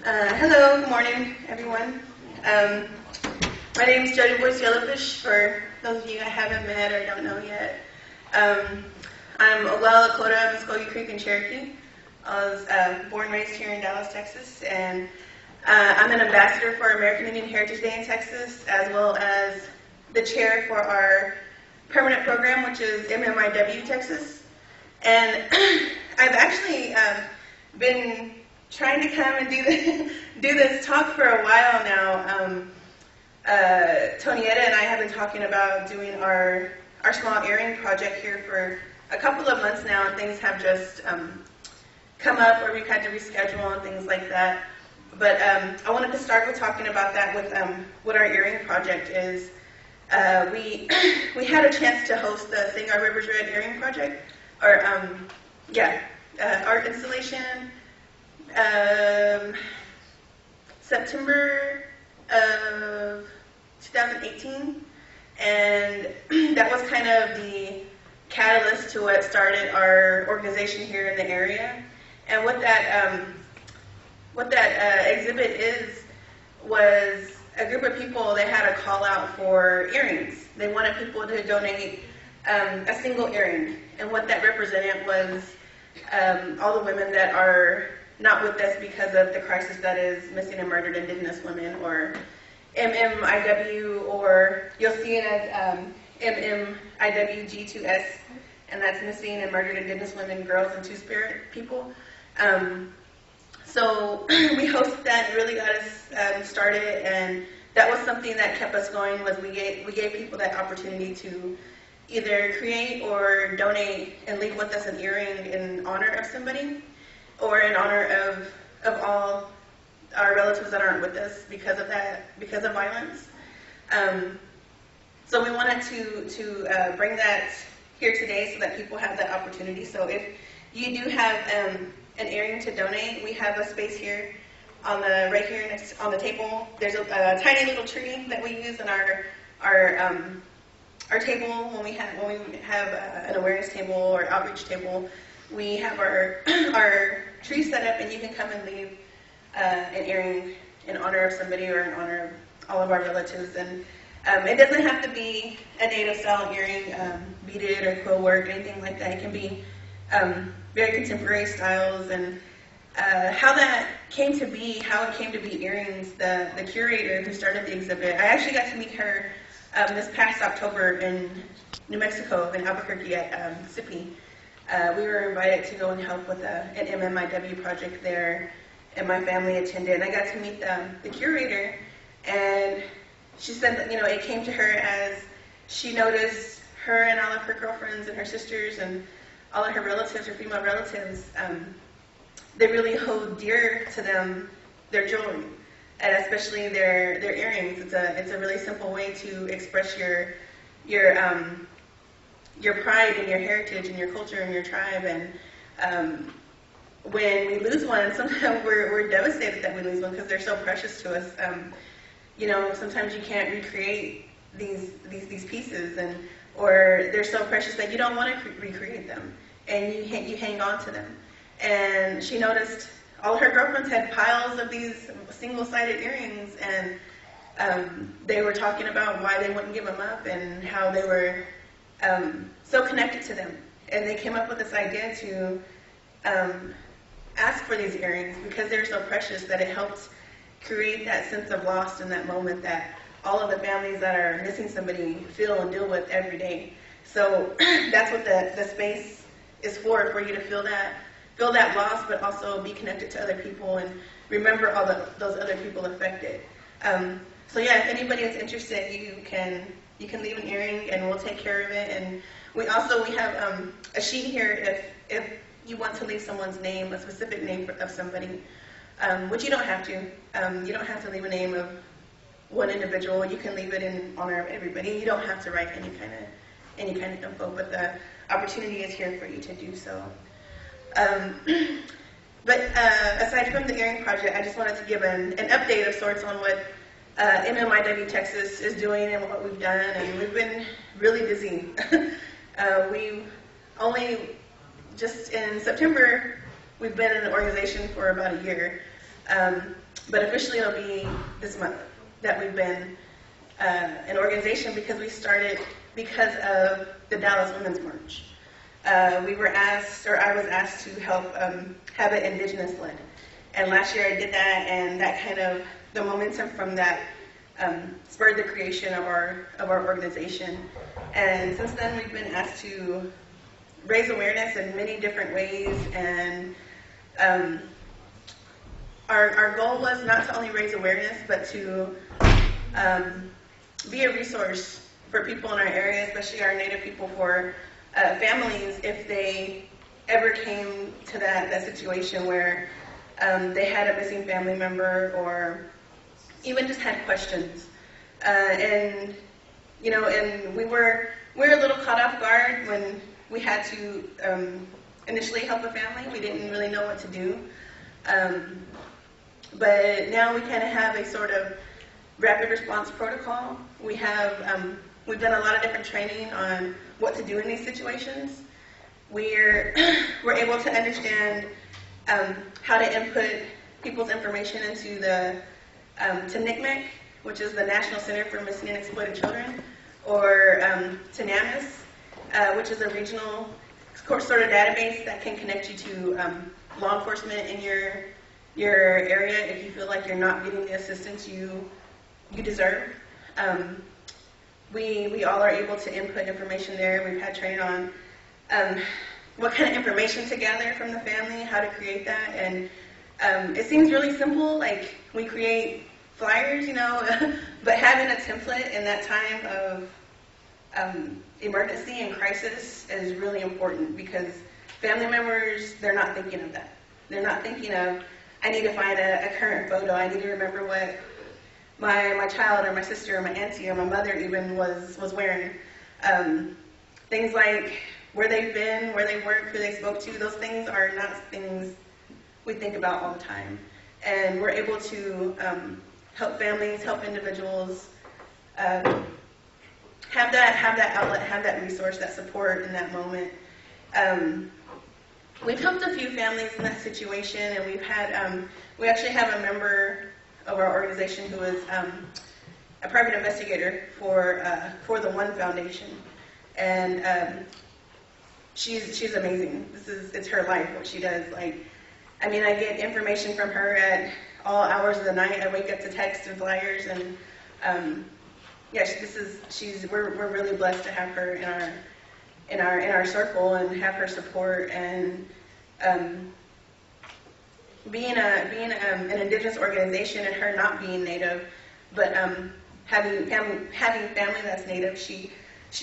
Hello, good morning, everyone. My name is Jodi Voice-Yellowfish, for those of you I haven't met or don't know yet. I'm Oglala Lakota, Muskogee Creek, and Cherokee. I was born and raised here in Dallas, Texas, and I'm an ambassador for American Indian Heritage Day in Texas, as well as the chair for our permanent program, which is MMIWC2S Texas. And I've actually been trying to come and do this talk for a while now. Tonietta and I have been talking about doing our small earring project here for a couple of months now, and things have just come up where we've had to reschedule and things like that. But I wanted to start with talking about that with what our earring project is. We had a chance to host the Sing Our Rivers Red earring project, or art installation, September of 2018, and that was kind of the catalyst to what started our organization here in the area. And what that exhibit was a group of people that had a call out for earrings. They wanted people to donate a single earring, and what that represented was all the women that are not with us because of the crisis that is missing and murdered Indigenous women, or MMIW, or you'll see it as MMIWC2S, and that's missing and murdered Indigenous women, girls, and two-spirit people. So we hosted that and really got us started, and that was something that kept us going. Was we gave people that opportunity to either create or donate and leave with us an earring in honor of somebody, or in honor of all our relatives that aren't with us because of violence. So we wanted to bring that here today so that people have that opportunity. So if you do have an earring to donate, we have a space here right here next on the table. There's a tiny little tree that we use in our table when we have an awareness table or outreach table. We have our tree set up, and you can come and leave an earring in honor of somebody or in honor of all of our relatives. And it doesn't have to be a native style earring, beaded or quill work, anything like that. It can be very contemporary styles. And how that came to be, how it came to be earrings, the curator who started the exhibit, I actually got to meet her this past October in New Mexico, in Albuquerque at SIPI. We were invited to go and help with an MMIW project there, and my family attended. And I got to meet the curator, and she said that, it came to her as she noticed her and all of her girlfriends and her sisters and all of her relatives, her female relatives, they really hold dear to them their jewelry, and especially their earrings. It's a really simple way to express your pride and your heritage and your culture and your tribe. And when we lose one, sometimes we're devastated that we lose one because they're so precious to us. Sometimes you can't recreate these pieces, or they're so precious that you don't want to recreate them, and you hang on to them. And she noticed all her girlfriends had piles of these single-sided earrings, and they were talking about why they wouldn't give them up and how they were so connected to them. And they came up with this idea to ask for these earrings because they're so precious that it helped create that sense of loss in that moment that all of the families that are missing somebody feel and deal with every day. So that's what the space is for you to feel that loss, but also be connected to other people and remember all those other people affected. So yeah, if anybody is interested, you can leave an earring and we'll take care of it. And we have a sheet here if you want to leave someone's name, a specific name of somebody, which you don't have to. You don't have to leave a name of one individual. You can leave it in honor of everybody. You don't have to write any kind of info, but the opportunity is here for you to do so. But aside from the earring project, I just wanted to give an update of sorts on what MMIW Texas is doing and what we've done, and we've been really busy. We only, just in September, we've been in the organization for about a year. But officially it'll be this month that we've been an organization, because we started because of the Dallas Women's March. We were asked, or I was asked to help have it Indigenous led. And last year I did that, and that kind of, the momentum from that spurred the creation of our organization. And since then we've been asked to raise awareness in many different ways, and our goal was not to only raise awareness, but to be a resource for people in our area, especially our Native people, for families if they ever came to that situation where they had a missing family member, or even just had questions. And you know, and we were a little caught off guard when we had to initially help a family. We didn't really know what to do. But now we kind of have a sort of rapid response protocol. We have, we've done a lot of different training on what to do in these situations. We're able to understand how to input people's information into the to NCMEC, which is the National Center for Missing and Exploited Children, or to NAMIS, which is a regional sort of database that can connect you to law enforcement in your area if you feel like you're not getting the assistance you deserve. We all are able to input information there. We've had training on what kind of information to gather from the family, how to create that, and it seems really simple, like we create flyers, you know, but having a template in that time of emergency and crisis is really important, because family members, they're not thinking of that. They're not thinking of, I need to find a current photo, I need to remember what my child or my sister or my auntie or my mother even was wearing. Things like where they've been, where they work, who they spoke to, those things are not things we think about all the time. And we're able to help families, help individuals have that outlet, have that resource, that support in that moment. We've helped a few families in that situation, and we've had, we actually have a member of our organization who is a private investigator for the One Foundation, and she's amazing. It's her life, what she does. Like, I mean, I get information from her at all hours of the night. I wake up to text and flyers, and yeah, we're really blessed to have her in our circle and have her support. And being an Indigenous organization, and her not being Native, but having family that's Native, she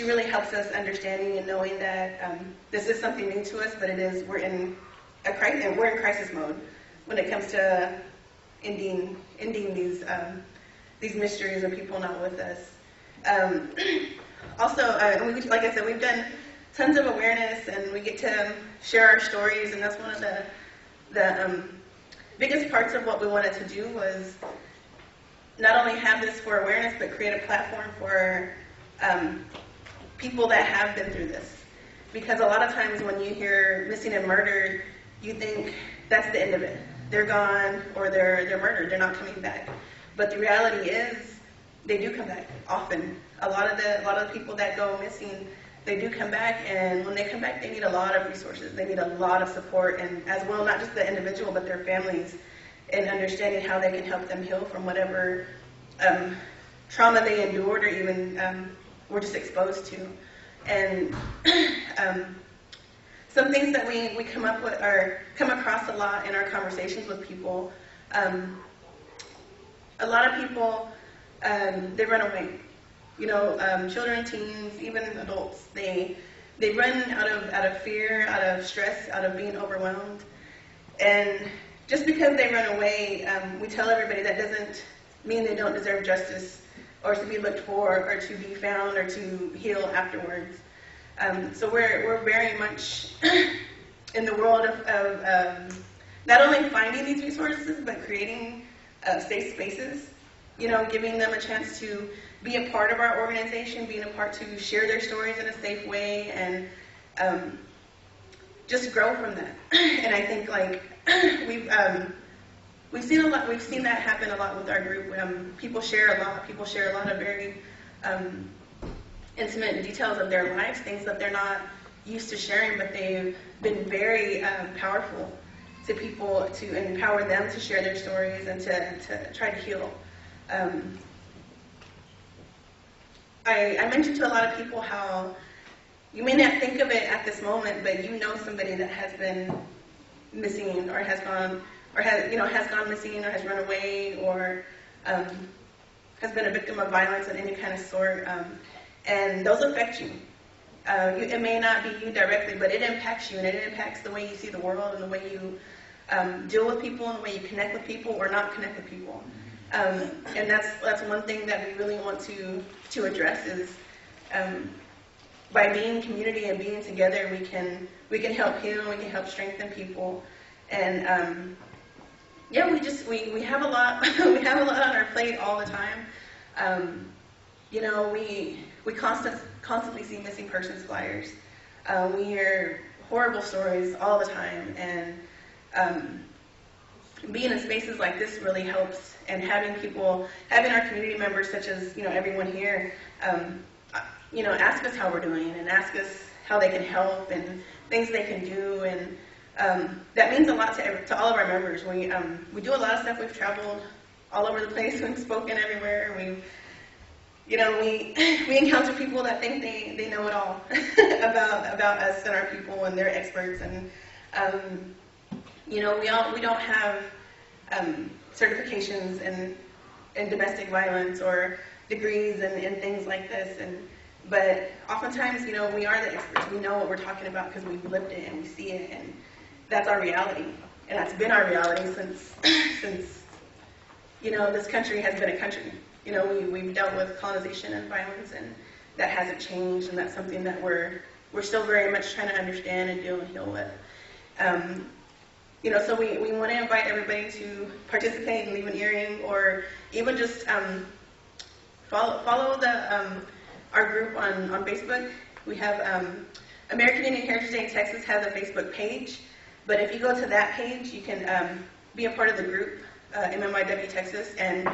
really helps us understanding and knowing that this is something new to us, but we're in crisis mode when it comes to ending these mysteries of people not with us. Also, like I said, we've done tons of awareness, and we get to share our stories, and that's one of the biggest parts of what we wanted to do, was not only have this for awareness, but create a platform for people that have been through this. Because a lot of times when you hear missing and murdered, you think that's the end of it. They're gone, or they're murdered, they're not coming back. But the reality is, they do come back often. A lot of the people that go missing, they do come back, and when they come back, they need a lot of resources. They need a lot of support, and as well, not just the individual, but their families, and understanding how they can help them heal from whatever trauma they endured, or even were just exposed to. And some things that we come up with, or come across a lot in our conversations with people. A lot of people, they run away. You know, children, teens, even adults, they run out of fear, out of stress, out of being overwhelmed. And just because they run away, we tell everybody that doesn't mean they don't deserve justice, or to be looked for, or to be found, or to heal afterwards. So we're very much in the world of not only finding these resources, but creating safe spaces. You know, giving them a chance to be a part of our organization, being a part to share their stories in a safe way, and just grow from that. And I think, like, we've seen a lot. We've seen that happen a lot with our group. People share a lot. People share a lot of very intimate details of their lives, things that they're not used to sharing, but they've been very powerful to people, to empower them to share their stories and to try to heal. I mentioned to a lot of people how you may not think of it at this moment, but you know somebody that has been missing, or has gone missing, or has run away, or has been a victim of violence of any kind of sort, and those affect you. It may not be you directly, but it impacts you, and it impacts the way you see the world, and the way you deal with people, and the way you connect with people or not connect with people. And that's one thing that we really want to address is by being community and being together, we can help heal, we can help strengthen people, and yeah, we have a lot we have a lot on our plate all the time. You know, we constantly see missing persons flyers. We hear horrible stories all the time, and being in spaces like this really helps. And having our community members, such as everyone here, ask us how we're doing and ask us how they can help and things they can do, and that means a lot to all of our members. We do a lot of stuff. We've traveled all over the place. We've spoken everywhere. We encounter people that think they know it all about us and our people, and they're experts. And we don't have certifications in domestic violence or degrees and things like this. But oftentimes, we are the experts. We know what we're talking about because we've lived it and we see it, and that's our reality. And that's been our reality since this country has been a country. We've dealt with colonization and violence, and that hasn't changed, and that's something that we're still very much trying to understand and deal and heal with. So we want to invite everybody to participate and leave an earring, or even just follow our group on Facebook. We have American Indian Heritage Day in Texas has a Facebook page, but if you go to that page, you can be a part of the group, MMIW Texas, and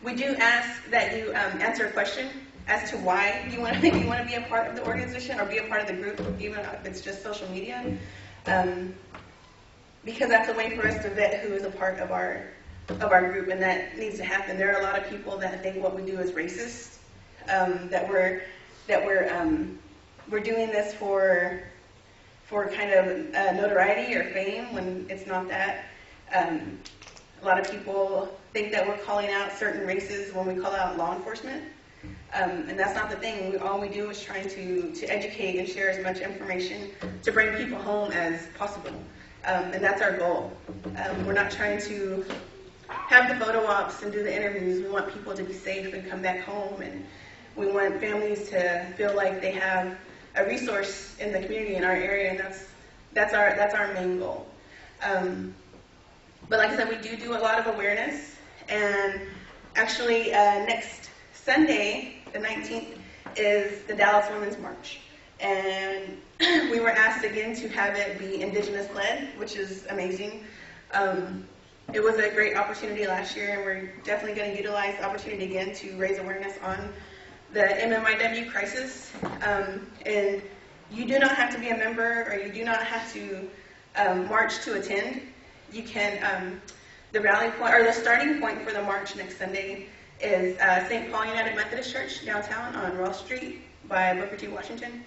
we do ask that you answer a question as to why you want to be a part of the organization or be a part of the group, even if it's just social media, because that's a way for us to vet who is a part of our group, and that needs to happen. There are a lot of people that think what we do is racist, that we're doing this for kind of notoriety or fame, when it's not that. A lot of people think that we're calling out certain races when we call out law enforcement, and that's not the thing. All we do is trying to educate and share as much information to bring people home as possible, and that's our goal. We're not trying to have the photo ops and do the interviews. We want people to be safe and come back home, and we want families to feel like they have a resource in the community in our area, and that's our main goal. But like I said, we do a lot of awareness, and actually next Sunday, the 19th, is the Dallas Women's March, and we were asked again to have it be Indigenous-led, which is amazing. It was a great opportunity last year, and we're definitely going to utilize the opportunity again to raise awareness on the MMIW crisis. And you do not have to be a member, or you do not have to march to attend. You can, the rally point, or the starting point for the march next Sunday is St. Paul United Methodist Church downtown on Ross Street by Booker T. Washington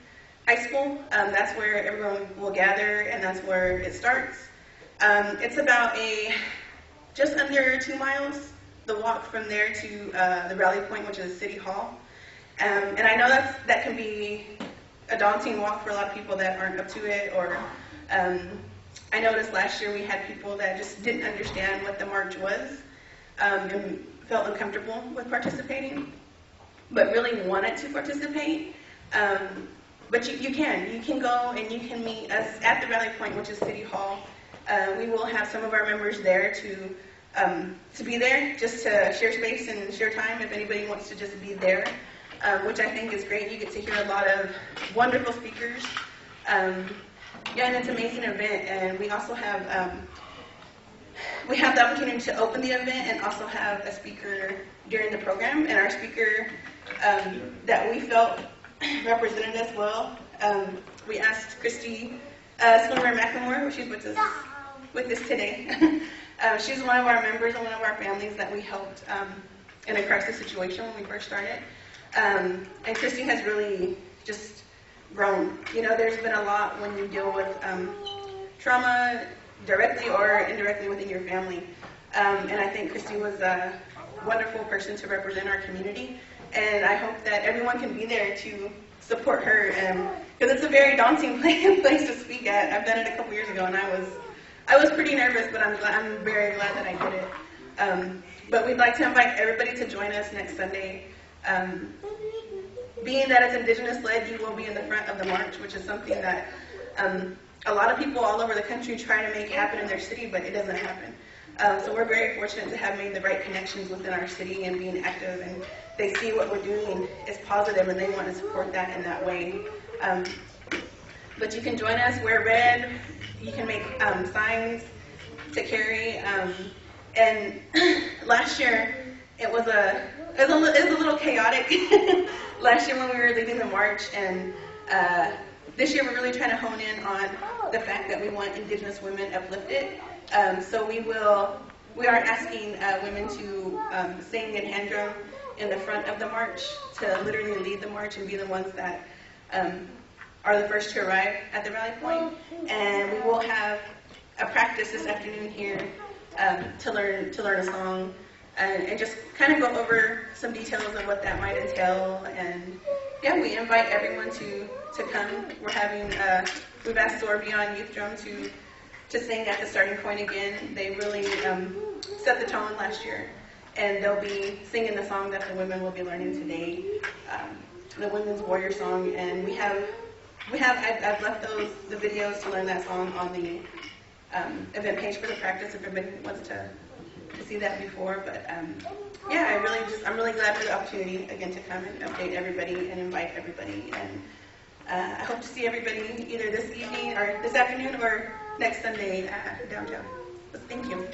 High School. That's where everyone will gather, and that's where it starts. It's about just under 2 miles, the walk from there to the rally point, which is City Hall. And I know that can be a daunting walk for a lot of people that aren't up to it, or I noticed last year we had people that just didn't understand what the march was, and felt uncomfortable with participating, but really wanted to participate. But you can go and you can meet us at the rally point, which is City Hall. We will have some of our members there to be there, just to share space and share time if anybody wants to just be there, which I think is great. You get to hear a lot of wonderful speakers. Yeah, and it's an amazing event. And we also have we have the opportunity to open the event and also have a speaker during the program. And our speaker that we felt represented us well, we asked Christy Swimmer McLemore, she's with us today. She's one of our members and one of our families that we helped in a crisis situation when we first started. And Christy has really just grown. You know, there's been a lot when you deal with trauma directly or indirectly within your family. And I think Christy was a wonderful person to represent our community. And I hope that everyone can be there to support her, because it's a very daunting place to speak at. I've done it a couple years ago, and I was pretty nervous, but I'm very glad that I did it. But we'd like to invite everybody to join us next Sunday. Being that it's Indigenous-led, you will be in the front of the march, which is something that a lot of people all over the country try to make happen in their city, but it doesn't happen. So we're very fortunate to have made the right connections within our city and being active, and they see what we're doing is positive, and they want to support that in that way. But you can join us, wear red, you can make signs to carry. And last year, it was a little chaotic last year when we were leading the march, and this year we're really trying to hone in on the fact that we want Indigenous women uplifted. So we are asking women to sing and hand drum in the front of the march, to literally lead the march and be the ones that are the first to arrive at the rally point. And we will have a practice this afternoon here to learn a song and just kind of go over some details of what that might entail. And yeah, we invite everyone to come. We're having we've asked Sorbion Youth Drum to sing at the starting point again. They really set the tone last year, and they'll be singing the song that the women will be learning today, the Women's Warrior Song. And I've left the videos to learn that song on the event page for the practice if everybody wants to see that before. But yeah, I'm really glad for the opportunity again to come and update everybody and invite everybody. And I hope to see everybody either this evening or this afternoon or next Sunday downtown. Thank you.